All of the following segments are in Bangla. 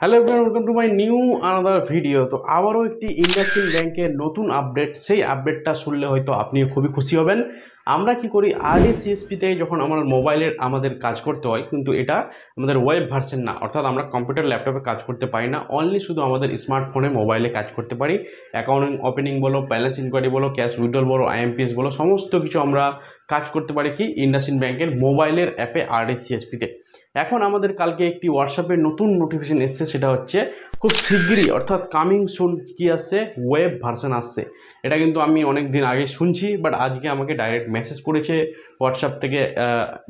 Hello everyone, welcome to my new another video. তো আবারও একটি ইন্ডাসইন্ড ব্যাংকের নতুন আপডেট, সেই আপডেটটা শুনলে হয়তো আপনিও খুবই খুশি হবেন। আমরা কি করি, আরডিসিএসপিতে যখন আমার মোবাইলের আমাদের কাজ করতে হয়, কিন্তু এটা আমাদের ওয়েব ভার্সন না, অর্থাৎ আমরা কম্পিউটার ল্যাপটপে কাজ করতে পারি না, অনলি শুধু আমাদের স্মার্টফোনে মোবাইলে কাজ করতে পারি। অ্যাকাউন্ট ওপেনিং বলো, ব্যালেন্স ইনকোয়ারি বলো, ক্যাশ উইথড্রল বলো, আইএমপিএস বলো, সমস্ত কিছু আমরা কাজ করতে পারি কি ইন্ডাসইন্ড ব্যাংকের মোবাইলের অ্যাপে আরডিসিএসপিতে। এখন আমাদের কালকে একটি হোয়াটসঅ্যাপের নতুন নোটিফিকেশন এসছে, সেটা হচ্ছে খুব শিগগিরই, অর্থাৎ কামিং সুন কি আসছে, ওয়েব ভার্সন আসছে। এটা কিন্তু আমি অনেক দিন আগে শুনছি, বাট আজকে আমাকে ডাইরেক্ট মেসেজ করেছে হোয়াটসঅ্যাপ থেকে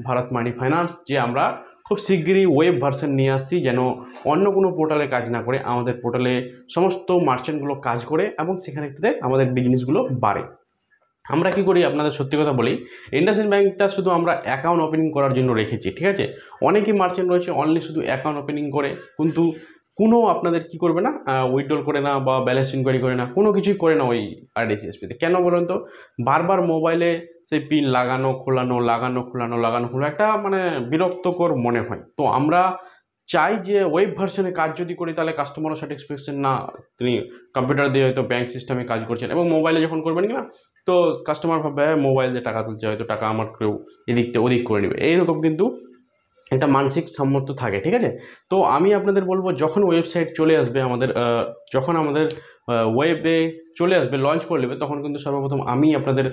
ভারত মানি ফাইন্যান্স, যে আমরা খুব শিগগিরই ওয়েব ভার্সন নিয়ে আসছি, যেন অন্য কোনো পোর্টালে কাজ না করে আমাদের পোর্টালে সমস্ত মার্চেন্টগুলো কাজ করে এবং সেখানে আমাদের বিজনেসগুলো বাড়ে। আমরা কি করি, আপনাদের সত্যি কথা বলি, ইন্ডাসইন্ড ব্যাংকটা শুধু আমরা অ্যাকাউন্ট ওপেনিং করার জন্য রেখেছি, ঠিক আছে। অনেকেই মার্চেন্ট রয়েছে অনলি শুধু অ্যাকাউন্ট ওপেনিং করে, কিন্তু কোনো আপনাদের কি করবে না, উইথড্রল করে না বা ব্যালেন্স ইনকোয়ারি করে না, কোনো কিছুই করে না ওই আরডিসিএসপিতে। কেন বলুন তো, বারবার মোবাইলে সেই পিন লাগানো খোলানো, লাগানো খোলানো, লাগানো খোলানো, একটা মানে বিরক্তকর মনে হয়। তো আমরা চাই যে ওয়েব ভার্সনে কাজ যদি করি, তাহলে কাস্টমারও স্যাটিসফ্যাকশন না, তিনি কম্পিউটার দিয়ে হয়তো ব্যাংক সিস্টেমে কাজ করছেন এবং মোবাইলে যখন করবেন কি না, তো কাস্টমার ভাববে মোবাইল দিয়ে টাকা তুলছে, হয়তো টাকা আমার কেউ এদিকটা ওদিক করে নেবে, এইরকম কিন্তু একটা মানসিক সম্মত থাকে, ঠিক আছে। তো আমি আপনাদের বলবো, যখন ওয়েবসাইট চলে আসবে আমাদের, যখন আমাদের ওয়েবে চলে আসবে, লঞ্চ করে নেবে, তখন কিন্তু সর্বপ্রথম আমি আপনাদের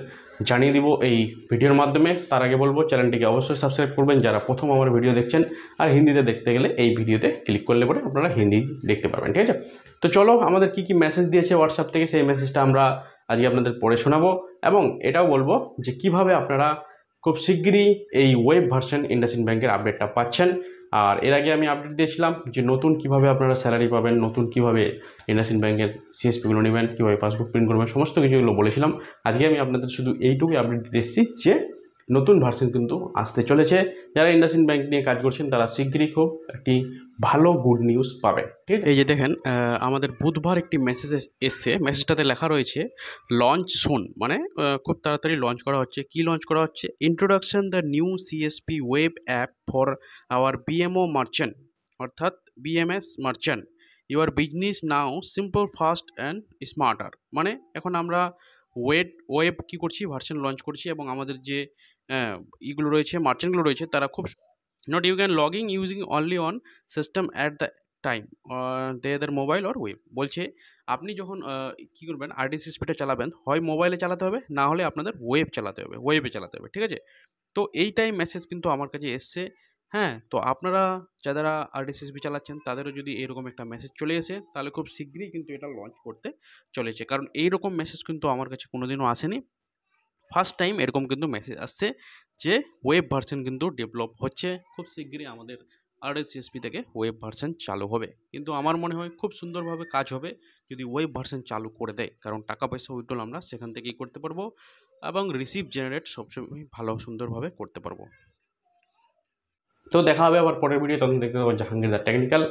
জানিয়ে দিব এই ভিডিওর মাধ্যমে। তার আগে বলবো, চ্যানেলটিকে অবশ্যই সাবস্ক্রাইব করবেন যারা প্রথম আমার ভিডিও দেখছেন, আর হিন্দিতে দেখতে গেলে এই ভিডিওতে ক্লিক করলে পরে আপনারা হিন্দি দেখতে পারবেন, ঠিক আছে। তো চলো, আমাদের কি কি মেসেজ দিয়েছে হোয়াটসঅ্যাপ থেকে, সেই মেসেজটা আমরা আজকে আপনাদের পড়ে শোনাবো, এবং এটাও বলবো যে কিভাবে আপনারা খুব শিগগিরই এই ওয়েব ভার্সন ইন্ডাসইন্ড ব্যাংকের আপডেটটা পাচ্ছেন। আর এর আগে আমি আপডেট দিয়েছিলাম যে নতুন কিভাবে আপনারা স্যালারি পাবেন, নতুন কিভাবে ইন্ডাসইন্ড ব্যাংকের সিএসপিগুলো নেবেন, কীভাবে পাসবুক প্রিন্ট করবেন, সমস্ত কিছুগুলো বলেছিলাম। আজকে আমি আপনাদের শুধু এইটুকুই আপডেট দিতে এসেছি যে নতুন ভার্সন কিন্তু আসতে চলেছে। যারা ইন্ডাসইন্ড ব্যাংক নিয়ে কাজ করছেন তারা শিগগিরই খুব একটি ভালো গুড নিউজ পাবেন, ঠিক আছে। এই যে দেখেন, আমাদের বুধবার একটি মেসেজ এসছে, মেসেজটাতে লেখা রয়েছে লঞ্চ সুন, মানে খুব তাড়াতাড়ি লঞ্চ করা হচ্ছে। কি লঞ্চ করা হচ্ছে? Introduction the new CSP web app for our BMO merchant, অর্থাৎ BMS merchant. Your business now simple, fast and smarter. মানে এখন আমরা ওয়েব কী করছি, ভার্সন লঞ্চ করছি, এবং আমাদের যে ইগুলো রয়েছে, মার্চেন্টগুলো রয়েছে, তারা খুব not you can logging using only on system at the time their mobile or web. বলছে আপনি যখন কী করবেন, আরডিসিএসপিটা চালাবেন, হয় মোবাইলে চালাতে হবে, না হলে আপনাদের ওয়েবে চালাতে হবে, ঠিক আছে। তো এইটাই মেসেজ কিন্তু আমার কাছে এসছে। হ্যাঁ, তো আপনারা যারা আরডিসিএসপি চালাচ্ছেন তাদেরও যদি এরকম একটা মেসেজ চলে আসে, তাহলে খুব শীঘ্রই কিন্তু এটা লঞ্চ করতে চলেছে, কারণ এইরকম মেসেজ কিন্তু আমার কাছে কোনোদিনও আসেনি। ফার্স্ট টাইম এরকম কিন্তু মেসেজ আসছে যে ওয়েব ভার্সন কিন্তু ডেভেলপ হচ্ছে, খুব শিগগিরই আমাদের আরডিসিএসপি থেকে ওয়েব ভার্সন চালু হবে। কিন্তু আমার মনে হয় খুব সুন্দরভাবে কাজ হবে যদি ওয়েব ভার্সন চালু করে দেয়, কারণ টাকা পয়সা উইথড্রল আমরা সেখান থেকেই করতে পারবো, এবং রিসিভ জেনারেট সবসময় ভালো সুন্দরভাবে করতে পারবো। তো দেখা হবে আবার পরের ভিডিও, তখন দেখতে পাবো জাহাঙ্গীর দা টেকনিক্যাল।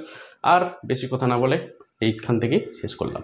আর বেশি কথা না বলে এইখান থেকেই শেষ করলাম।